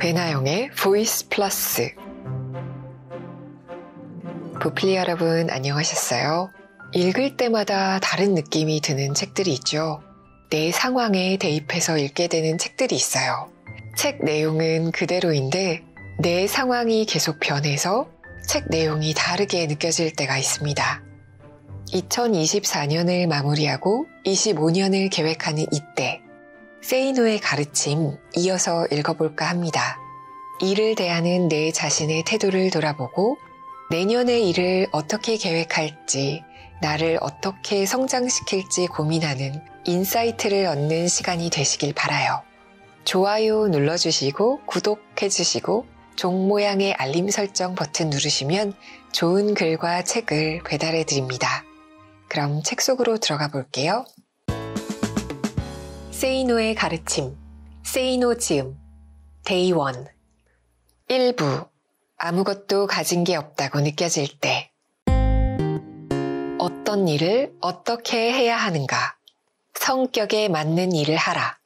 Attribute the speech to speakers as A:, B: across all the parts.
A: 배나영의 보이스 플러스. 부플리 여러분 안녕하셨어요? 읽을 때마다 다른 느낌이 드는 책들이 있죠. 내 상황에 대입해서 읽게 되는 책들이 있어요. 책 내용은 그대로인데 내 상황이 계속 변해서 책 내용이 다르게 느껴질 때가 있습니다. 2024년을 마무리하고 25년을 계획하는 이때 세이노의 가르침 이어서 읽어볼까 합니다. 일을 대하는 내 자신의 태도를 돌아보고 내년의 일을 어떻게 계획할지, 나를 어떻게 성장시킬지 고민하는 인사이트를 얻는 시간이 되시길 바라요. 좋아요 눌러주시고 구독해주시고 종 모양의 알림 설정 버튼 누르시면 좋은 글과 책을 배달해드립니다. 그럼 책 속으로 들어가 볼게요. 세이노의 가르침, 세이노 지음, 데이 1. 1부, 아무것도 가진 게 없다고 느껴질 때. 어떤 일을 어떻게 해야 하는가? 성격에 맞는 일을 하라.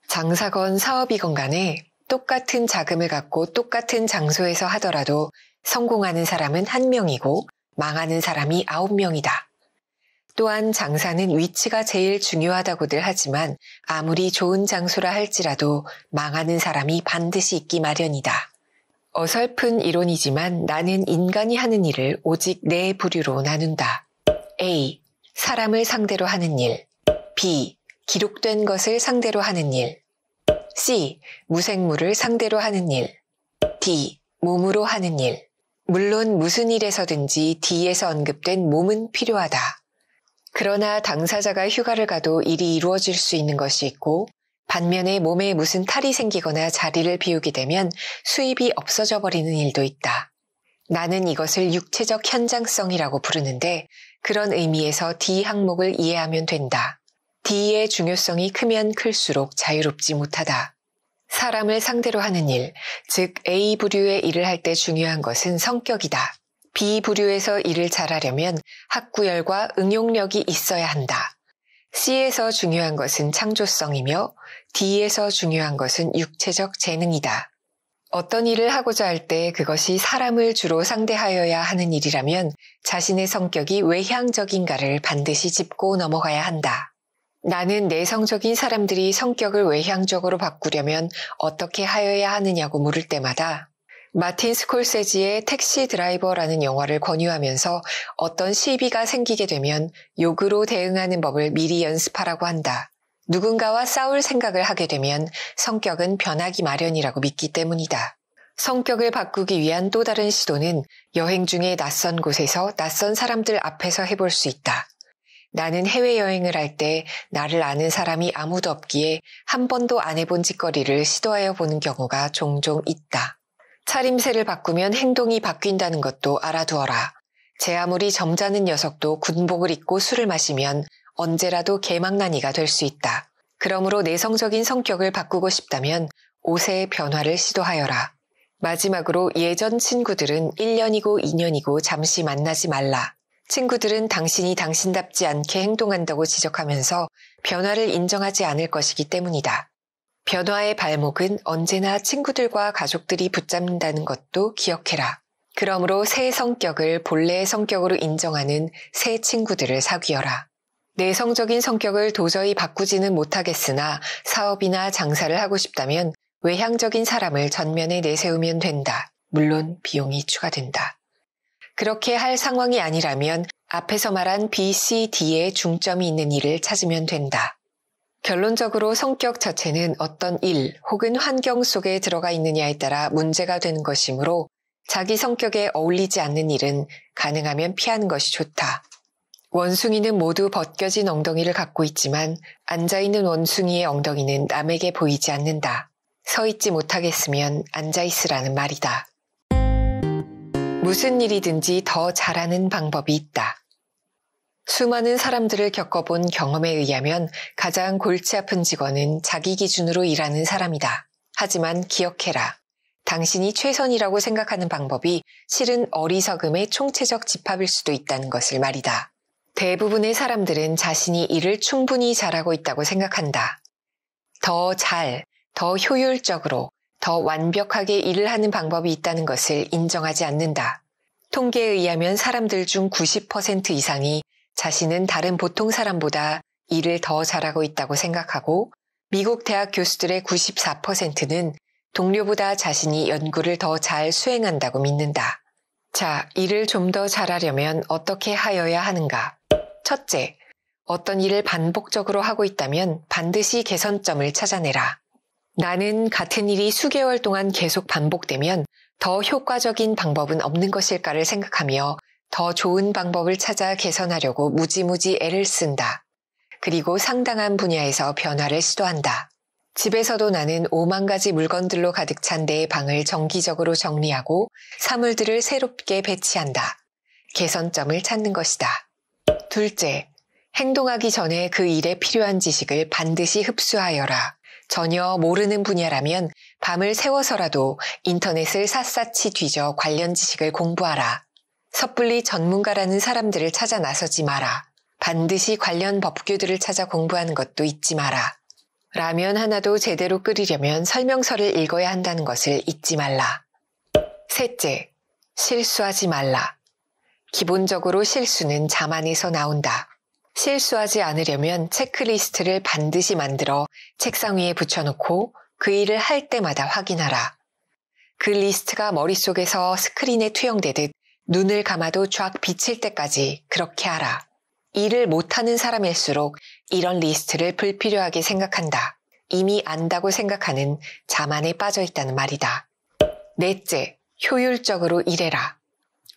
A: 장사건 사업이건 간에 똑같은 자금을 갖고 똑같은 장소에서 하더라도 성공하는 사람은 1명이고 망하는 사람이 9명이다. 또한 장사는 위치가 제일 중요하다고들 하지만 아무리 좋은 장소라 할지라도 망하는 사람이 반드시 있기 마련이다. 어설픈 이론이지만 나는 인간이 하는 일을 오직 4부류로 나눈다. A. 사람을 상대로 하는 일. B. 기록된 것을 상대로 하는 일. C. 무생물을 상대로 하는 일. D. 몸으로 하는 일. 물론 무슨 일에서든지 D에서 언급된 몸은 필요하다. 그러나 당사자가 휴가를 가도 일이 이루어질 수 있는 것이 있고 반면에 몸에 무슨 탈이 생기거나 자리를 비우게 되면 수입이 없어져 버리는 일도 있다. 나는 이것을 육체적 현장성이라고 부르는데 그런 의미에서 D 항목을 이해하면 된다. D의 중요성이 크면 클수록 자유롭지 못하다. 사람을 상대로 하는 일, 즉 A 부류의 일을 할 때 중요한 것은 성격이다. B 부류에서 일을 잘하려면 학구열과 응용력이 있어야 한다. C에서 중요한 것은 창조성이며 D에서 중요한 것은 육체적 재능이다. 어떤 일을 하고자 할 때 그것이 사람을 주로 상대하여야 하는 일이라면 자신의 성격이 외향적인가를 반드시 짚고 넘어가야 한다. 나는 내성적인 사람들이 성격을 외향적으로 바꾸려면 어떻게 하여야 하느냐고 물을 때마다 마틴 스콜세지의 택시 드라이버라는 영화를 권유하면서 어떤 시비가 생기게 되면 욕으로 대응하는 법을 미리 연습하라고 한다. 누군가와 싸울 생각을 하게 되면 성격은 변하기 마련이라고 믿기 때문이다. 성격을 바꾸기 위한 또 다른 시도는 여행 중에 낯선 곳에서 낯선 사람들 앞에서 해볼 수 있다. 나는 해외여행을 할 때 나를 아는 사람이 아무도 없기에 한 번도 안 해본 짓거리를 시도하여 보는 경우가 종종 있다. 차림새를 바꾸면 행동이 바뀐다는 것도 알아두어라. 제 아무리 점잖은 녀석도 군복을 입고 술을 마시면 언제라도 개망나니가 될 수 있다. 그러므로 내성적인 성격을 바꾸고 싶다면 옷의 변화를 시도하여라. 마지막으로 예전 친구들은 1년이고 2년이고 잠시 만나지 말라. 친구들은 당신이 당신답지 않게 행동한다고 지적하면서 변화를 인정하지 않을 것이기 때문이다. 변화의 발목은 언제나 친구들과 가족들이 붙잡는다는 것도 기억해라. 그러므로 새 성격을 본래의 성격으로 인정하는 새 친구들을 사귀어라. 내성적인 성격을 도저히 바꾸지는 못하겠으나 사업이나 장사를 하고 싶다면 외향적인 사람을 전면에 내세우면 된다. 물론 비용이 추가된다. 그렇게 할 상황이 아니라면 앞에서 말한 B, C, D에 중점이 있는 일을 찾으면 된다. 결론적으로 성격 자체는 어떤 일 혹은 환경 속에 들어가 있느냐에 따라 문제가 되는 것이므로 자기 성격에 어울리지 않는 일은 가능하면 피하는 것이 좋다. 원숭이는 모두 벗겨진 엉덩이를 갖고 있지만 앉아있는 원숭이의 엉덩이는 남에게 보이지 않는다. 서 있지 못하겠으면 앉아있으라는 말이다. 무슨 일이든지 더 잘하는 방법이 있다. 수많은 사람들을 겪어본 경험에 의하면 가장 골치 아픈 직원은 자기 기준으로 일하는 사람이다. 하지만 기억해라. 당신이 최선이라고 생각하는 방법이 실은 어리석음의 총체적 집합일 수도 있다는 것을 말이다. 대부분의 사람들은 자신이 일을 충분히 잘하고 있다고 생각한다. 더 효율적으로, 더 완벽하게 일을 하는 방법이 있다는 것을 인정하지 않는다. 통계에 의하면 사람들 중 90% 이상이 자신은 다른 보통 사람보다 일을 더 잘하고 있다고 생각하고 미국 대학 교수들의 94%는 동료보다 자신이 연구를 더 잘 수행한다고 믿는다. 자, 일을 좀 더 잘하려면 어떻게 하여야 하는가? 첫째, 어떤 일을 반복적으로 하고 있다면 반드시 개선점을 찾아내라. 나는 같은 일이 수개월 동안 계속 반복되면 더 효과적인 방법은 없는 것일까를 생각하며 더 좋은 방법을 찾아 개선하려고 무지무지 애를 쓴다. 그리고 상당한 분야에서 변화를 시도한다. 집에서도 나는 5만 가지 물건들로 가득 찬 내 방을 정기적으로 정리하고 사물들을 새롭게 배치한다. 개선점을 찾는 것이다. 둘째, 행동하기 전에 그 일에 필요한 지식을 반드시 흡수하여라. 전혀 모르는 분야라면 밤을 새워서라도 인터넷을 샅샅이 뒤져 관련 지식을 공부하라. 섣불리 전문가라는 사람들을 찾아 나서지 마라. 반드시 관련 법규들을 찾아 공부하는 것도 잊지 마라. 라면 하나도 제대로 끓이려면 설명서를 읽어야 한다는 것을 잊지 말라. 셋째, 실수하지 말라. 기본적으로 실수는 자만에서 나온다. 실수하지 않으려면 체크리스트를 반드시 만들어 책상 위에 붙여놓고 그 일을 할 때마다 확인하라. 그 리스트가 머릿속에서 스크린에 투영되듯 눈을 감아도 쫙 비칠 때까지 그렇게 하라. 일을 못하는 사람일수록 이런 리스트를 불필요하게 생각한다. 이미 안다고 생각하는 자만에 빠져 있다는 말이다. 넷째, 효율적으로 일해라.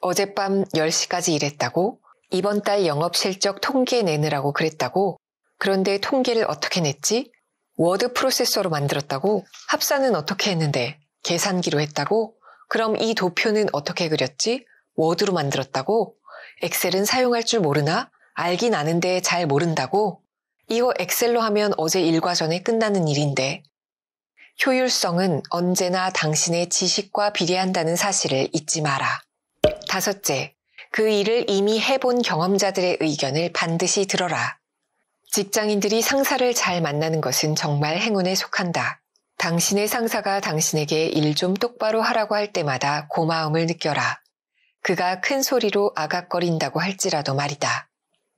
A: 어젯밤 10시까지 일했다고? 이번 달 영업 실적 통계 내느라고 그랬다고? 그런데 통계를 어떻게 냈지? 워드 프로세서로 만들었다고? 합산은 어떻게 했는데? 계산기로 했다고? 그럼 이 도표는 어떻게 그렸지? 워드로 만들었다고? 엑셀은 사용할 줄 모르나? 알긴 아는데 잘 모른다고? 이거 엑셀로 하면 어제 일과 전에 끝나는 일인데. 효율성은 언제나 당신의 지식과 비례한다는 사실을 잊지 마라. 다섯째, 그 일을 이미 해본 경험자들의 의견을 반드시 들어라. 직장인들이 상사를 잘 만나는 것은 정말 행운에 속한다. 당신의 상사가 당신에게 일 좀 똑바로 하라고 할 때마다 고마움을 느껴라. 그가 큰 소리로 아각거린다고 할지라도 말이다.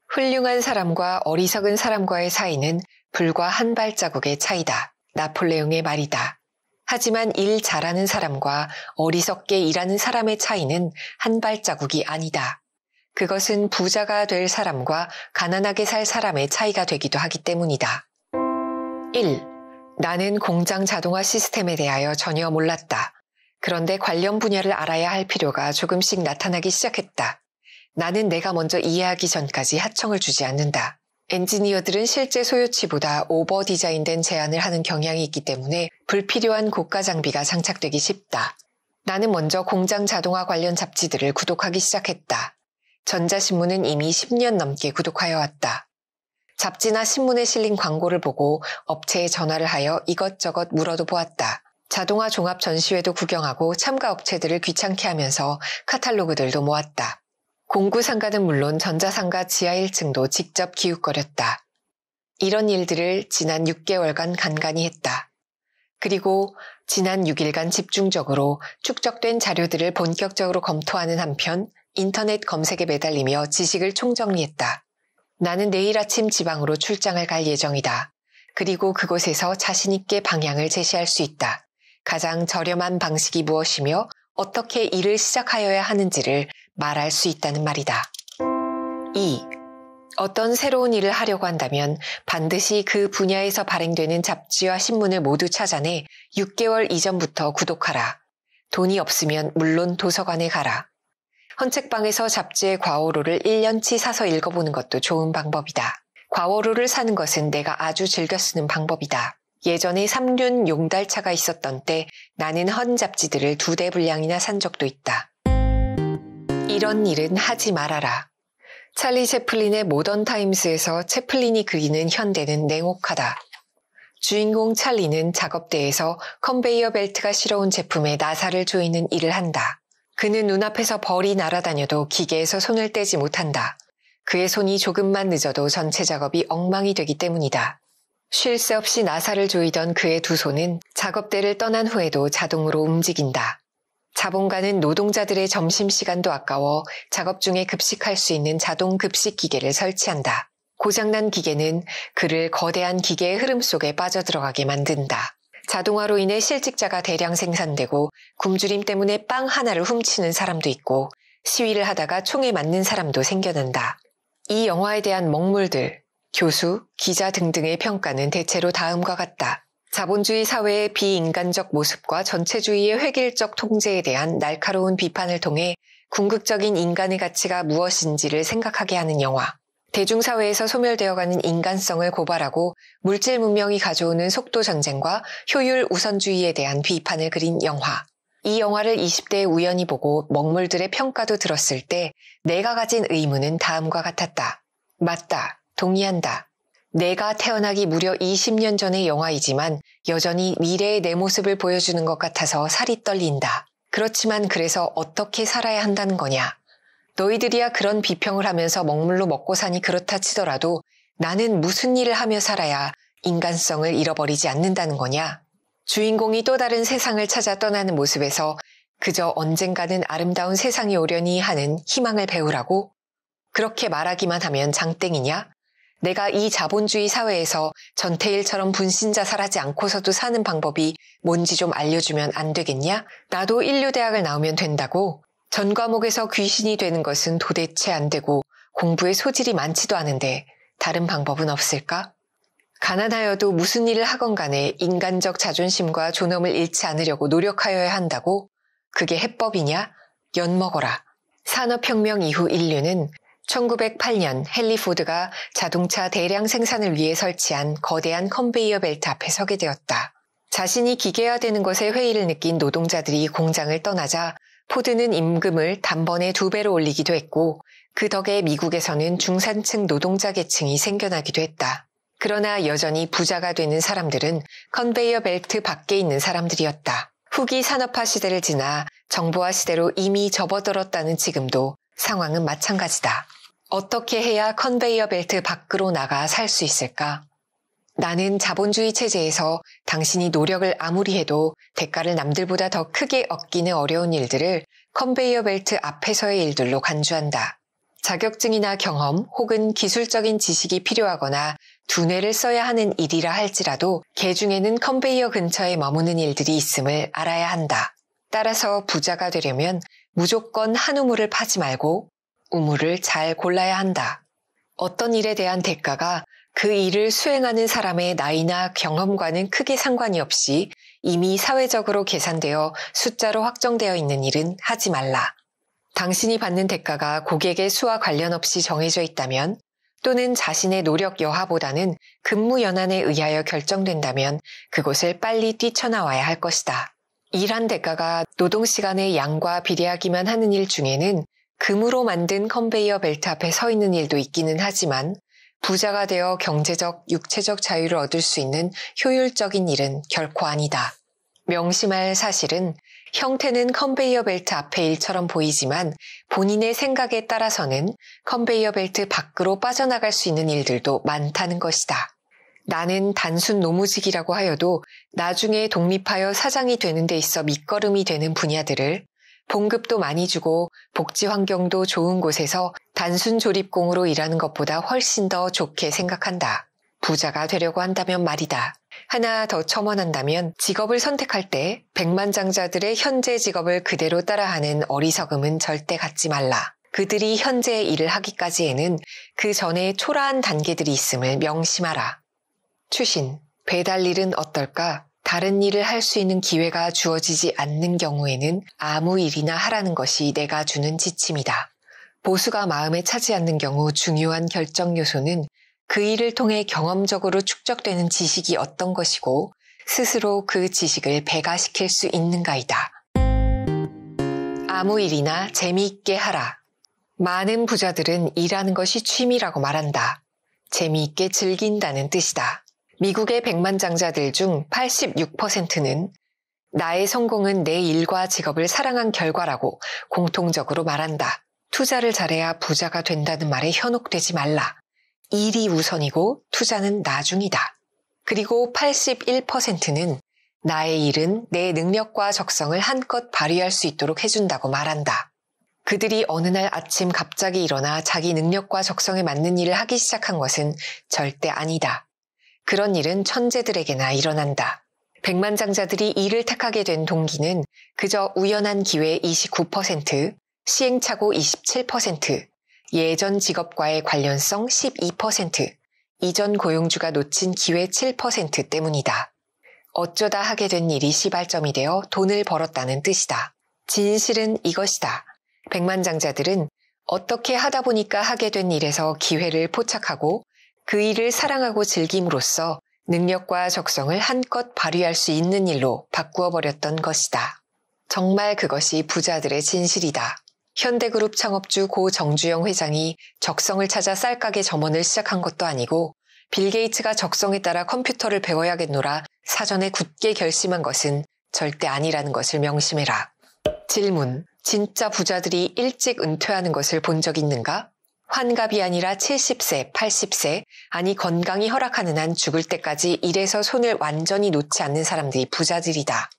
A: 훌륭한 사람과 어리석은 사람과의 사이는 불과 한 발자국의 차이다. 나폴레옹의 말이다. 하지만 일 잘하는 사람과 어리석게 일하는 사람의 차이는 한 발자국이 아니다. 그것은 부자가 될 사람과 가난하게 살 사람의 차이가 되기도 하기 때문이다. 1. 나는 공장 자동화 시스템에 대하여 전혀 몰랐다. 그런데 관련 분야를 알아야 할 필요가 조금씩 나타나기 시작했다. 나는 내가 먼저 이해하기 전까지 하청을 주지 않는다. 엔지니어들은 실제 소요치보다 오버 디자인된 제안을 하는 경향이 있기 때문에 불필요한 고가 장비가 장착되기 쉽다. 나는 먼저 공장 자동화 관련 잡지들을 구독하기 시작했다. 전자신문은 이미 10년 넘게 구독하여 왔다. 잡지나 신문에 실린 광고를 보고 업체에 전화를 하여 이것저것 물어도 보았다. 자동화 종합 전시회도 구경하고 참가 업체들을 귀찮게 하면서 카탈로그들도 모았다. 공구상가는 물론 전자상가 지하 1층도 직접 기웃거렸다. 이런 일들을 지난 6개월간 간간히 했다. 그리고 지난 6일간 집중적으로 축적된 자료들을 본격적으로 검토하는 한편 인터넷 검색에 매달리며 지식을 총정리했다. 나는 내일 아침 지방으로 출장을 갈 예정이다. 그리고 그곳에서 자신 있게 방향을 제시할 수 있다. 가장 저렴한 방식이 무엇이며 어떻게 일을 시작하여야 하는지를 말할 수 있다는 말이다. 2. 어떤 새로운 일을 하려고 한다면 반드시 그 분야에서 발행되는 잡지와 신문을 모두 찾아내 6개월 이전부터 구독하라. 돈이 없으면 물론 도서관에 가라. 헌책방에서 잡지의 과오로를 1년치 사서 읽어보는 것도 좋은 방법이다. 과오로를 사는 것은 내가 아주 즐겨 쓰는 방법이다. 예전에 3륜 용달차가 있었던 때 나는 헌 잡지들을 2대 분량이나 산 적도 있다. 이런 일은 하지 말아라. 찰리 채플린의 모던 타임스에서 채플린이 그리는 현대는 냉혹하다. 주인공 찰리는 작업대에서 컨베이어 벨트가 실어온 제품에 나사를 조이는 일을 한다. 그는 눈앞에서 벌이 날아다녀도 기계에서 손을 떼지 못한다. 그의 손이 조금만 늦어도 전체 작업이 엉망이 되기 때문이다. 쉴 새 없이 나사를 조이던 그의 두 손은 작업대를 떠난 후에도 자동으로 움직인다. 자본가는 노동자들의 점심시간도 아까워 작업 중에 급식할 수 있는 자동 급식 기계를 설치한다. 고장난 기계는 그를 거대한 기계의 흐름 속에 빠져들어가게 만든다. 자동화로 인해 실직자가 대량 생산되고 굶주림 때문에 빵 하나를 훔치는 사람도 있고 시위를 하다가 총에 맞는 사람도 생겨난다. 이 영화에 대한 먹물들, 교수, 기자 등등의 평가는 대체로 다음과 같다. 자본주의 사회의 비인간적 모습과 전체주의의 획일적 통제에 대한 날카로운 비판을 통해 궁극적인 인간의 가치가 무엇인지를 생각하게 하는 영화. 대중사회에서 소멸되어가는 인간성을 고발하고 물질 문명이 가져오는 속도 전쟁과 효율 우선주의에 대한 비판을 그린 영화. 이 영화를 20대에 우연히 보고 먹물들의 평가도 들었을 때 내가 가진 의문은 다음과 같았다. 맞다. 동의한다. 내가 태어나기 무려 20년 전의 영화이지만 여전히 미래의 내 모습을 보여주는 것 같아서 살이 떨린다. 그렇지만 그래서 어떻게 살아야 한다는 거냐? 너희들이야 그런 비평을 하면서 먹물로 먹고 사니 그렇다 치더라도 나는 무슨 일을 하며 살아야 인간성을 잃어버리지 않는다는 거냐? 주인공이 또 다른 세상을 찾아 떠나는 모습에서 그저 언젠가는 아름다운 세상이 오려니 하는 희망을 배우라고? 그렇게 말하기만 하면 장땡이냐? 내가 이 자본주의 사회에서 전태일처럼 분신자살하지 않고서도 사는 방법이 뭔지 좀 알려주면 안 되겠냐? 나도 인류대학을 나오면 된다고? 전 과목에서 귀신이 되는 것은 도대체 안 되고 공부에 소질이 많지도 않은데 다른 방법은 없을까? 가난하여도 무슨 일을 하건 간에 인간적 자존심과 존엄을 잃지 않으려고 노력하여야 한다고? 그게 해법이냐? 엿먹어라. 산업혁명 이후 인류는 1908년 헨리 포드가 자동차 대량 생산을 위해 설치한 거대한 컨베이어 벨트 앞에 서게 되었다. 자신이 기계화되는 것에 회의를 느낀 노동자들이 공장을 떠나자 포드는 임금을 단번에 2배로 올리기도 했고 그 덕에 미국에서는 중산층 노동자 계층이 생겨나기도 했다. 그러나 여전히 부자가 되는 사람들은 컨베이어 벨트 밖에 있는 사람들이었다. 후기 산업화 시대를 지나 정보화 시대로 이미 접어들었다는 지금도 상황은 마찬가지다. 어떻게 해야 컨베이어 벨트 밖으로 나가 살 수 있을까? 나는 자본주의 체제에서 당신이 노력을 아무리 해도 대가를 남들보다 더 크게 얻기는 어려운 일들을 컨베이어 벨트 앞에서의 일들로 간주한다. 자격증이나 경험 혹은 기술적인 지식이 필요하거나 두뇌를 써야 하는 일이라 할지라도 개 중에는 컨베이어 근처에 머무는 일들이 있음을 알아야 한다. 따라서 부자가 되려면 무조건 한 우물을 파지 말고 우물을 잘 골라야 한다. 어떤 일에 대한 대가가 그 일을 수행하는 사람의 나이나 경험과는 크게 상관이 없이 이미 사회적으로 계산되어 숫자로 확정되어 있는 일은 하지 말라. 당신이 받는 대가가 고객의 수와 관련 없이 정해져 있다면 또는 자신의 노력 여하보다는 근무 연한에 의하여 결정된다면 그곳을 빨리 뛰쳐나와야 할 것이다. 일한 대가가 노동시간의 양과 비례하기만 하는 일 중에는 금으로 만든 컨베이어 벨트 앞에 서 있는 일도 있기는 하지만 부자가 되어 경제적, 육체적 자유를 얻을 수 있는 효율적인 일은 결코 아니다. 명심할 사실은 형태는 컨베이어 벨트 앞의 일처럼 보이지만 본인의 생각에 따라서는 컨베이어 벨트 밖으로 빠져나갈 수 있는 일들도 많다는 것이다. 나는 단순 노무직이라고 하여도 나중에 독립하여 사장이 되는 데 있어 밑거름이 되는 분야들을 봉급도 많이 주고 복지 환경도 좋은 곳에서 단순 조립공으로 일하는 것보다 훨씬 더 좋게 생각한다. 부자가 되려고 한다면 말이다. 하나 더 첨언한다면 직업을 선택할 때 백만장자들의 현재 직업을 그대로 따라하는 어리석음은 절대 갖지 말라. 그들이 현재 일을 하기까지에는 그 전에 초라한 단계들이 있음을 명심하라. 추신, 배달 일은 어떨까? 다른 일을 할 수 있는 기회가 주어지지 않는 경우에는 아무 일이나 하라는 것이 내가 주는 지침이다. 보수가 마음에 차지 않는 경우 중요한 결정 요소는 그 일을 통해 경험적으로 축적되는 지식이 어떤 것이고 스스로 그 지식을 배가시킬 수 있는가이다. 아무 일이나 재미있게 하라. 많은 부자들은 일하는 것이 취미라고 말한다. 재미있게 즐긴다는 뜻이다. 미국의 백만장자들 중 86%는 나의 성공은 내 일과 직업을 사랑한 결과라고 공통적으로 말한다. 투자를 잘해야 부자가 된다는 말에 현혹되지 말라. 일이 우선이고 투자는 나중이다. 그리고 81%는 나의 일은 내 능력과 적성을 한껏 발휘할 수 있도록 해준다고 말한다. 그들이 어느 날 아침 갑자기 일어나 자기 능력과 적성에 맞는 일을 하기 시작한 것은 절대 아니다. 그런 일은 천재들에게나 일어난다. 백만장자들이 일을 택하게 된 동기는 그저 우연한 기회 29%, 시행착오 27%, 예전 직업과의 관련성 12%, 이전 고용주가 놓친 기회 7% 때문이다. 어쩌다 하게 된 일이 시발점이 되어 돈을 벌었다는 뜻이다. 진실은 이것이다. 백만장자들은 어떻게 하다 보니까 하게 된 일에서 기회를 포착하고 그 일을 사랑하고 즐김으로써 능력과 적성을 한껏 발휘할 수 있는 일로 바꾸어 버렸던 것이다. 정말 그것이 부자들의 진실이다. 현대그룹 창업주 고 정주영 회장이 적성을 찾아 쌀가게 점원을 시작한 것도 아니고 빌 게이츠가 적성에 따라 컴퓨터를 배워야겠노라 사전에 굳게 결심한 것은 절대 아니라는 것을 명심해라. 질문. 진짜 부자들이 일찍 은퇴하는 것을 본 적 있는가? 환갑이 아니라 70세, 80세, 아니 건강이 허락하는 한 죽을 때까지 일에서 손을 완전히 놓지 않는 사람들이 부자들이다.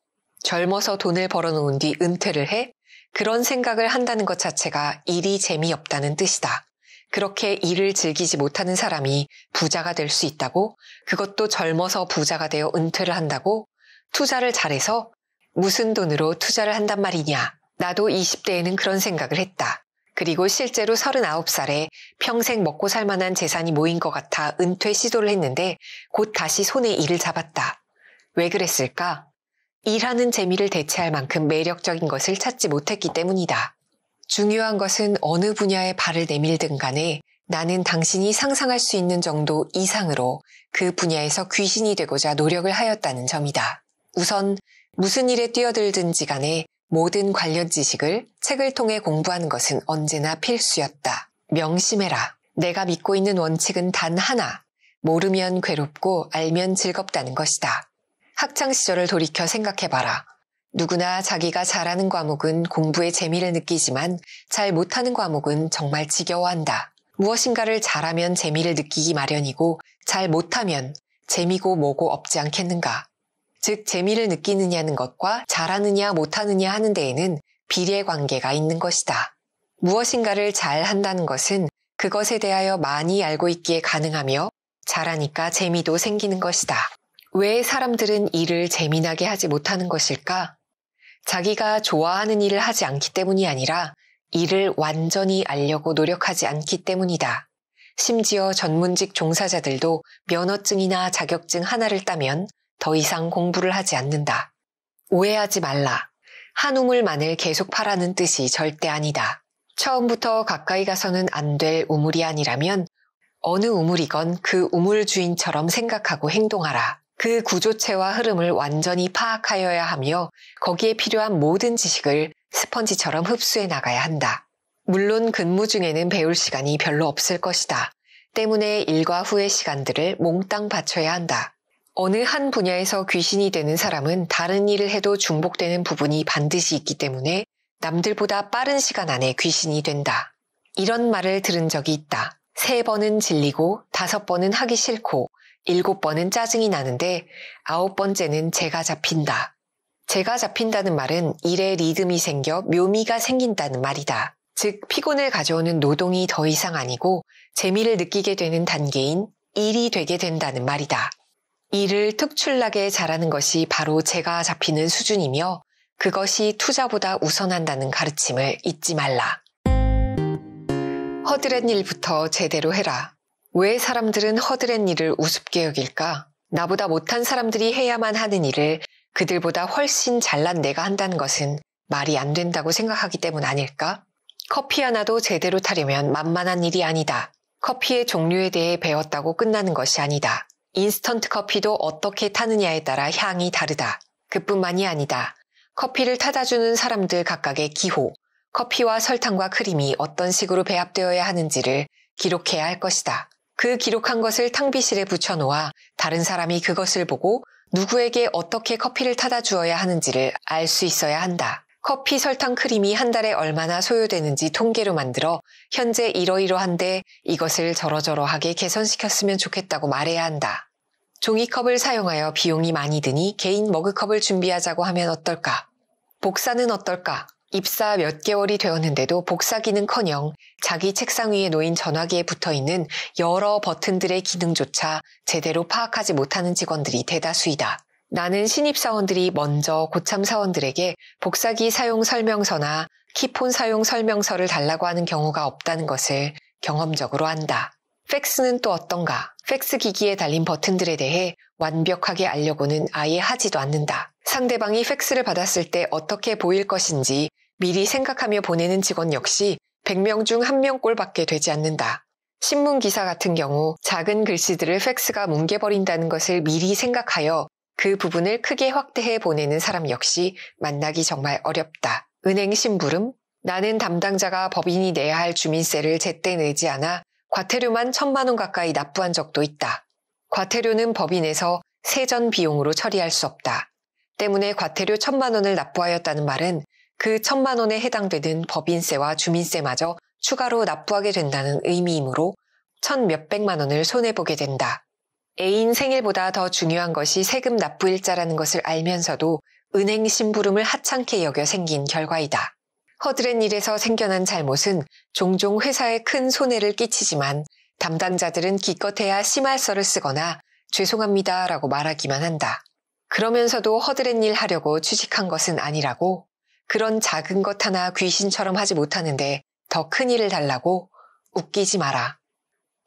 A: 젊어서 돈을 벌어놓은 뒤 은퇴를 해? 그런 생각을 한다는 것 자체가 일이 재미없다는 뜻이다. 그렇게 일을 즐기지 못하는 사람이 부자가 될 수 있다고? 그것도 젊어서 부자가 되어 은퇴를 한다고? 투자를 잘해서? 무슨 돈으로 투자를 한단 말이냐? 나도 20대에는 그런 생각을 했다. 그리고 실제로 39살에 평생 먹고 살 만한 재산이 모인 것 같아 은퇴 시도를 했는데 곧 다시 손에 일을 잡았다. 왜 그랬을까? 일하는 재미를 대체할 만큼 매력적인 것을 찾지 못했기 때문이다. 중요한 것은 어느 분야에 발을 내밀든 간에 나는 당신이 상상할 수 있는 정도 이상으로 그 분야에서 귀신이 되고자 노력을 하였다는 점이다. 우선 무슨 일에 뛰어들든지 간에 모든 관련 지식을 책을 통해 공부하는 것은 언제나 필수였다. 명심해라. 내가 믿고 있는 원칙은 단 하나. 모르면 괴롭고 알면 즐겁다는 것이다. 학창시절을 돌이켜 생각해봐라. 누구나 자기가 잘하는 과목은 공부에 재미를 느끼지만 잘 못하는 과목은 정말 지겨워한다. 무엇인가를 잘하면 재미를 느끼기 마련이고 잘 못하면 재미고 뭐고 없지 않겠는가. 즉 재미를 느끼느냐는 것과 잘하느냐 못하느냐 하는 데에는 비례관계가 있는 것이다. 무엇인가를 잘 한다는 것은 그것에 대하여 많이 알고 있기에 가능하며 잘하니까 재미도 생기는 것이다. 왜 사람들은 일을 재미나게 하지 못하는 것일까? 자기가 좋아하는 일을 하지 않기 때문이 아니라 일을 완전히 알려고 노력하지 않기 때문이다. 심지어 전문직 종사자들도 면허증이나 자격증 하나를 따면 더 이상 공부를 하지 않는다. 오해하지 말라. 한 우물만을 계속 파라는 뜻이 절대 아니다. 처음부터 가까이 가서는 안 될 우물이 아니라면 어느 우물이건 그 우물 주인처럼 생각하고 행동하라. 그 구조체와 흐름을 완전히 파악하여야 하며 거기에 필요한 모든 지식을 스펀지처럼 흡수해 나가야 한다. 물론 근무 중에는 배울 시간이 별로 없을 것이다. 때문에 일과 후의 시간들을 몽땅 바쳐야 한다. 어느 한 분야에서 귀신이 되는 사람은 다른 일을 해도 중복되는 부분이 반드시 있기 때문에 남들보다 빠른 시간 안에 귀신이 된다. 이런 말을 들은 적이 있다. 3번은 질리고 5번은 하기 싫고 7번은 짜증이 나는데 9번째는 제가 잡힌다. 제가 잡힌다는 말은 일에 리듬이 생겨 묘미가 생긴다는 말이다. 즉 피곤을 가져오는 노동이 더 이상 아니고 재미를 느끼게 되는 단계인 일이 되게 된다는 말이다. 일을 특출나게 잘하는 것이 바로 제가 잡히는 수준이며 그것이 투자보다 우선한다는 가르침을 잊지 말라. 허드렛 일부터 제대로 해라. 왜 사람들은 허드렛 일을 우습게 여길까? 나보다 못한 사람들이 해야만 하는 일을 그들보다 훨씬 잘난 내가 한다는 것은 말이 안 된다고 생각하기 때문 아닐까? 커피 하나도 제대로 타려면 만만한 일이 아니다. 커피의 종류에 대해 배웠다고 끝나는 것이 아니다. 인스턴트 커피도 어떻게 타느냐에 따라 향이 다르다. 그뿐만이 아니다. 커피를 타다 주는 사람들 각각의 기호, 커피와 설탕과 크림이 어떤 식으로 배합되어야 하는지를 기록해야 할 것이다. 그 기록한 것을 탕비실에 붙여놓아 다른 사람이 그것을 보고 누구에게 어떻게 커피를 타다 주어야 하는지를 알 수 있어야 한다. 커피, 설탕, 크림이 한 달에 얼마나 소요되는지 통계로 만들어 현재 이러이러한데 이것을 저러저러하게 개선시켰으면 좋겠다고 말해야 한다. 종이컵을 사용하여 비용이 많이 드니 개인 머그컵을 준비하자고 하면 어떨까? 복사는 어떨까? 입사 몇 개월이 되었는데도 복사기는커녕 자기 책상 위에 놓인 전화기에 붙어있는 여러 버튼들의 기능조차 제대로 파악하지 못하는 직원들이 대다수이다. 나는 신입사원들이 먼저 고참 사원들에게 복사기 사용 설명서나 키폰 사용 설명서를 달라고 하는 경우가 없다는 것을 경험적으로 안다. 팩스는 또 어떤가? 팩스 기기에 달린 버튼들에 대해 완벽하게 알려고는 아예 하지도 않는다. 상대방이 팩스를 받았을 때 어떻게 보일 것인지 미리 생각하며 보내는 직원 역시 100명 중 1명꼴밖에 되지 않는다. 신문기사 같은 경우 작은 글씨들을 팩스가 뭉개버린다는 것을 미리 생각하여 그 부분을 크게 확대해 보내는 사람 역시 만나기 정말 어렵다. 은행 심부름? 나는 담당자가 법인이 내야 할 주민세를 제때 내지 않아 과태료만 1,000만 원 가까이 납부한 적도 있다. 과태료는 법인에서 세전 비용으로 처리할 수 없다. 때문에 과태료 1,000만 원을 납부하였다는 말은 그 1,000만 원에 해당되는 법인세와 주민세마저 추가로 납부하게 된다는 의미이므로 1,000몇백만 원을 손해보게 된다. 애인 생일보다 더 중요한 것이 세금 납부일자라는 것을 알면서도 은행 심부름을 하찮게 여겨 생긴 결과이다. 허드렛 일에서 생겨난 잘못은 종종 회사에 큰 손해를 끼치지만 담당자들은 기껏해야 심할서를 쓰거나 죄송합니다라고 말하기만 한다. 그러면서도 허드렛 일 하려고 취직한 것은 아니라고, 그런 작은 것 하나 귀신처럼 하지 못하는데 더 큰 일을 달라고? 웃기지 마라.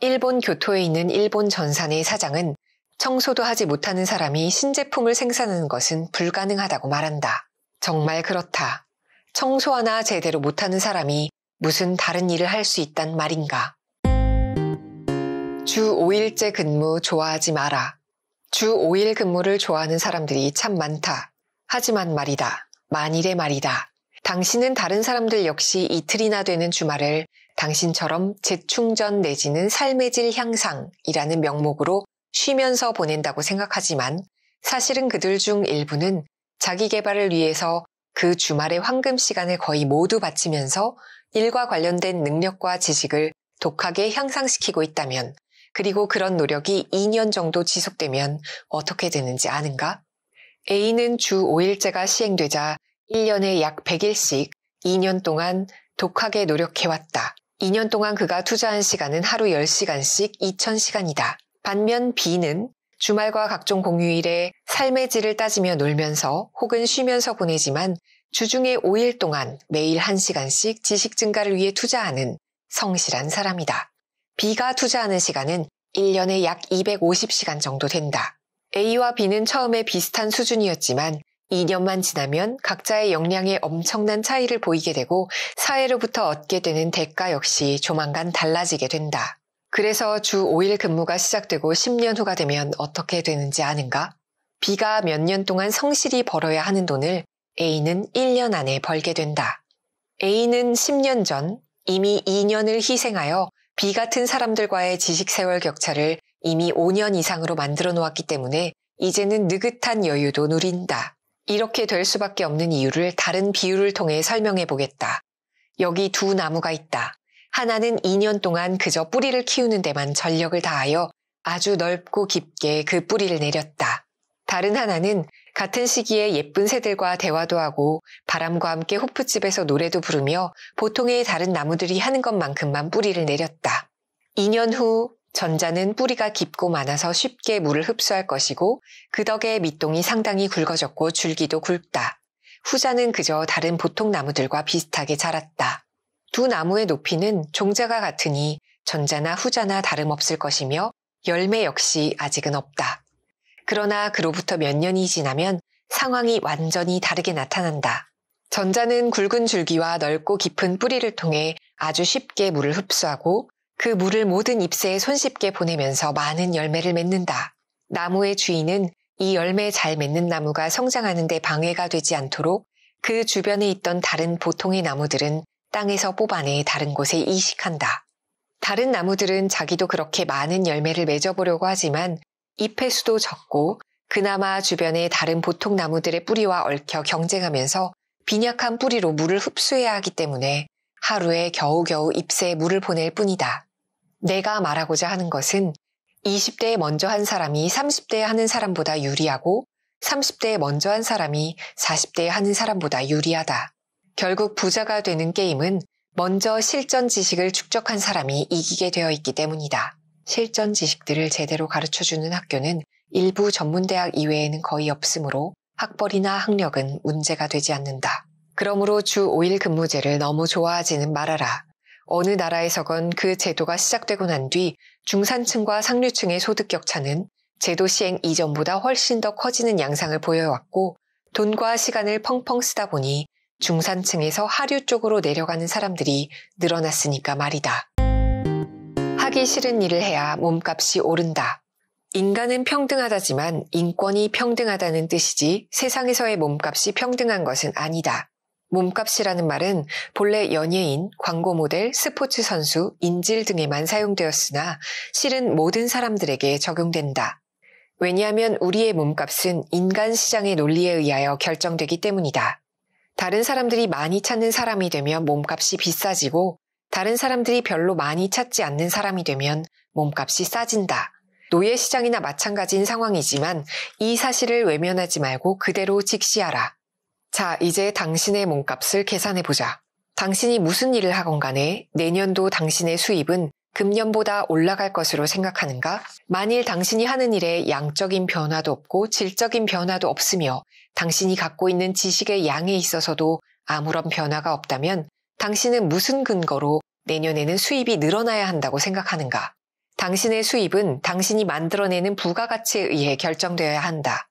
A: 일본 교토에 있는 일본 전산의 사장은 청소도 하지 못하는 사람이 신제품을 생산하는 것은 불가능하다고 말한다. 정말 그렇다. 청소 하나 제대로 못하는 사람이 무슨 다른 일을 할 수 있단 말인가. 주 5일제 근무 좋아하지 마라. 주 5일 근무를 좋아하는 사람들이 참 많다. 하지만 말이다. 만일의 말이다. 당신은 다른 사람들 역시 이틀이나 되는 주말을 당신처럼 재충전 내지는 삶의 질 향상이라는 명목으로 쉬면서 보낸다고 생각하지만 사실은 그들 중 일부는 자기 개발을 위해서 그 주말의 황금 시간을 거의 모두 바치면서 일과 관련된 능력과 지식을 독하게 향상시키고 있다면, 그리고 그런 노력이 2년 정도 지속되면 어떻게 되는지 아는가? A는 주 5일제가 시행되자 1년에 약 100일씩 2년 동안 독하게 노력해왔다. 2년 동안 그가 투자한 시간은 하루 10시간씩 2000시간이다. 반면 B는 주말과 각종 공휴일에 삶의 질을 따지며 놀면서 혹은 쉬면서 보내지만 주중에 5일 동안 매일 1시간씩 지식 증가를 위해 투자하는 성실한 사람이다. B가 투자하는 시간은 1년에 약 250시간 정도 된다. A와 B는 처음에 비슷한 수준이었지만 2년만 지나면 각자의 역량에 엄청난 차이를 보이게 되고 사회로부터 얻게 되는 대가 역시 조만간 달라지게 된다. 그래서 주 5일 근무가 시작되고 10년 후가 되면 어떻게 되는지 아는가? B가 몇 년 동안 성실히 벌어야 하는 돈을 A는 1년 안에 벌게 된다. A는 10년 전 이미 2년을 희생하여 B 같은 사람들과의 지식 세월 격차를 이미 5년 이상으로 만들어 놓았기 때문에 이제는 느긋한 여유도 누린다. 이렇게 될 수밖에 없는 이유를 다른 비유를 통해 설명해 보겠다. 여기 두 나무가 있다. 하나는 2년 동안 그저 뿌리를 키우는 데만 전력을 다하여 아주 넓고 깊게 그 뿌리를 내렸다. 다른 하나는 같은 시기에 예쁜 새들과 대화도 하고 바람과 함께 호프집에서 노래도 부르며 보통의 다른 나무들이 하는 것만큼만 뿌리를 내렸다. 2년 후 전자는 뿌리가 깊고 많아서 쉽게 물을 흡수할 것이고 그 덕에 밑동이 상당히 굵어졌고 줄기도 굵다. 후자는 그저 다른 보통 나무들과 비슷하게 자랐다. 두 나무의 높이는 종자가 같으니 전자나 후자나 다름없을 것이며 열매 역시 아직은 없다. 그러나 그로부터 몇 년이 지나면 상황이 완전히 다르게 나타난다. 전자는 굵은 줄기와 넓고 깊은 뿌리를 통해 아주 쉽게 물을 흡수하고 그 물을 모든 잎새에 손쉽게 보내면서 많은 열매를 맺는다. 나무의 주인은 이 열매 잘 맺는 나무가 성장하는 데 방해가 되지 않도록 그 주변에 있던 다른 보통의 나무들은 땅에서 뽑아내 다른 곳에 이식한다. 다른 나무들은 자기도 그렇게 많은 열매를 맺어보려고 하지만 잎의 수도 적고 그나마 주변의 다른 보통 나무들의 뿌리와 얽혀 경쟁하면서 빈약한 뿌리로 물을 흡수해야 하기 때문에 하루에 겨우겨우 잎새에 물을 보낼 뿐이다. 내가 말하고자 하는 것은 20대에 먼저 한 사람이 30대에 하는 사람보다 유리하고 30대에 먼저 한 사람이 40대에 하는 사람보다 유리하다. 결국 부자가 되는 게임은 먼저 실전 지식을 축적한 사람이 이기게 되어 있기 때문이다. 실전 지식들을 제대로 가르쳐주는 학교는 일부 전문대학 이외에는 거의 없으므로 학벌이나 학력은 문제가 되지 않는다. 그러므로 주 5일 근무제를 너무 좋아하지는 말아라. 어느 나라에서건 그 제도가 시작되고 난 뒤 중산층과 상류층의 소득 격차는 제도 시행 이전보다 훨씬 더 커지는 양상을 보여왔고 돈과 시간을 펑펑 쓰다 보니 중산층에서 하류 쪽으로 내려가는 사람들이 늘어났으니까 말이다. 하기 싫은 일을 해야 몸값이 오른다. 인간은 평등하다지만 인권이 평등하다는 뜻이지 세상에서의 몸값이 평등한 것은 아니다. 몸값이라는 말은 본래 연예인, 광고 모델, 스포츠 선수, 인질 등에만 사용되었으나 실은 모든 사람들에게 적용된다. 왜냐하면 우리의 몸값은 인간 시장의 논리에 의하여 결정되기 때문이다. 다른 사람들이 많이 찾는 사람이 되면 몸값이 비싸지고 다른 사람들이 별로 많이 찾지 않는 사람이 되면 몸값이 싸진다. 노예시장이나 마찬가지인 상황이지만 이 사실을 외면하지 말고 그대로 직시하라. 자, 이제 당신의 몸값을 계산해보자. 당신이 무슨 일을 하건 간에 내년도 당신의 수입은 금년보다 올라갈 것으로 생각하는가? 만일 당신이 하는 일에 양적인 변화도 없고 질적인 변화도 없으며 당신이 갖고 있는 지식의 양에 있어서도 아무런 변화가 없다면 당신은 무슨 근거로 내년에는 수입이 늘어나야 한다고 생각하는가? 당신의 수입은 당신이 만들어내는 부가가치에 의해 결정되어야 한다.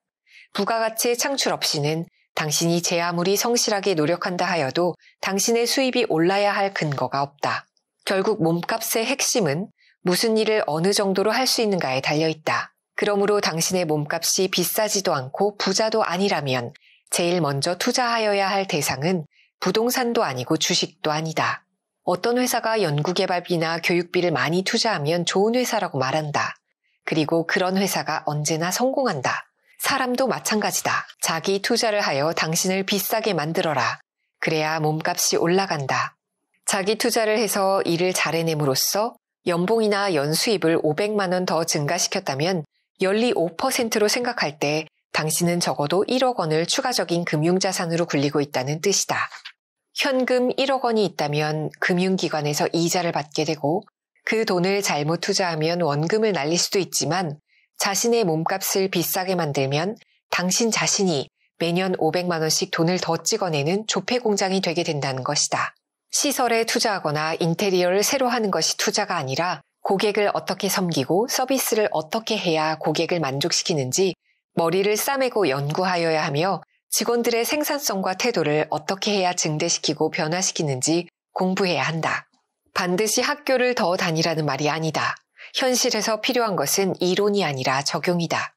A: 부가가치의 창출 없이는 당신이 제 아무리 성실하게 노력한다 하여도 당신의 수입이 올라야 할 근거가 없다. 결국 몸값의 핵심은 무슨 일을 어느 정도로 할 수 있는가에 달려있다. 그러므로 당신의 몸값이 비싸지도 않고 부자도 아니라면 제일 먼저 투자하여야 할 대상은 부동산도 아니고 주식도 아니다. 어떤 회사가 연구개발비나 교육비를 많이 투자하면 좋은 회사라고 말한다. 그리고 그런 회사가 언제나 성공한다. 사람도 마찬가지다. 자기 투자를 하여 당신을 비싸게 만들어라. 그래야 몸값이 올라간다. 자기 투자를 해서 일을 잘해냄으로써 연봉이나 연수입을 500만 원 더 증가시켰다면 연리 5%로 생각할 때 당신은 적어도 1억 원을 추가적인 금융자산으로 굴리고 있다는 뜻이다. 현금 1억 원이 있다면 금융기관에서 이자를 받게 되고 그 돈을 잘못 투자하면 원금을 날릴 수도 있지만 자신의 몸값을 비싸게 만들면 당신 자신이 매년 500만 원씩 돈을 더 찍어내는 조폐 공장이 되게 된다는 것이다. 시설에 투자하거나 인테리어를 새로 하는 것이 투자가 아니라 고객을 어떻게 섬기고 서비스를 어떻게 해야 고객을 만족시키는지 머리를 싸매고 연구하여야 하며 직원들의 생산성과 태도를 어떻게 해야 증대시키고 변화시키는지 공부해야 한다. 반드시 학교를 더 다니라는 말이 아니다. 현실에서 필요한 것은 이론이 아니라 적용이다.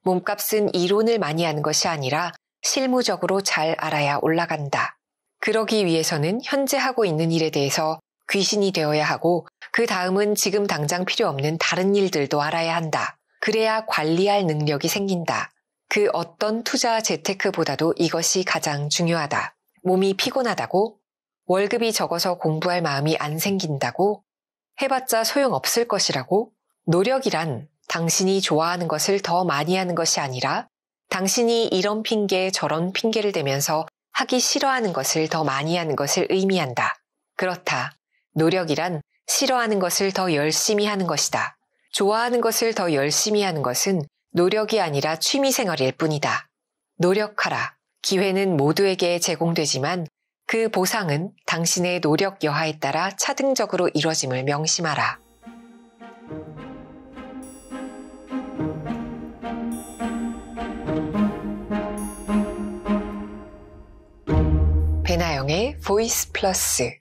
A: 몸값은 이론을 많이 하는 것이 아니라 실무적으로 잘 알아야 올라간다. 그러기 위해서는 현재 하고 있는 일에 대해서 귀신이 되어야 하고 그 다음은 지금 당장 필요 없는 다른 일들도 알아야 한다. 그래야 관리할 능력이 생긴다. 그 어떤 투자 재테크보다도 이것이 가장 중요하다. 몸이 피곤하다고? 월급이 적어서 공부할 마음이 안 생긴다고? 해봤자 소용없을 것이라고? 노력이란 당신이 좋아하는 것을 더 많이 하는 것이 아니라 당신이 이런 핑계 저런 핑계를 대면서 하기 싫어하는 것을 더 많이 하는 것을 의미한다. 그렇다. 노력이란 싫어하는 것을 더 열심히 하는 것이다. 좋아하는 것을 더 열심히 하는 것은 노력이 아니라 취미생활일 뿐이다. 노력하라. 기회는 모두에게 제공되지만 그 보상은 당신의 노력 여하에 따라 차등적으로 이뤄짐을 명심하라. 배나영의 보이스 플러스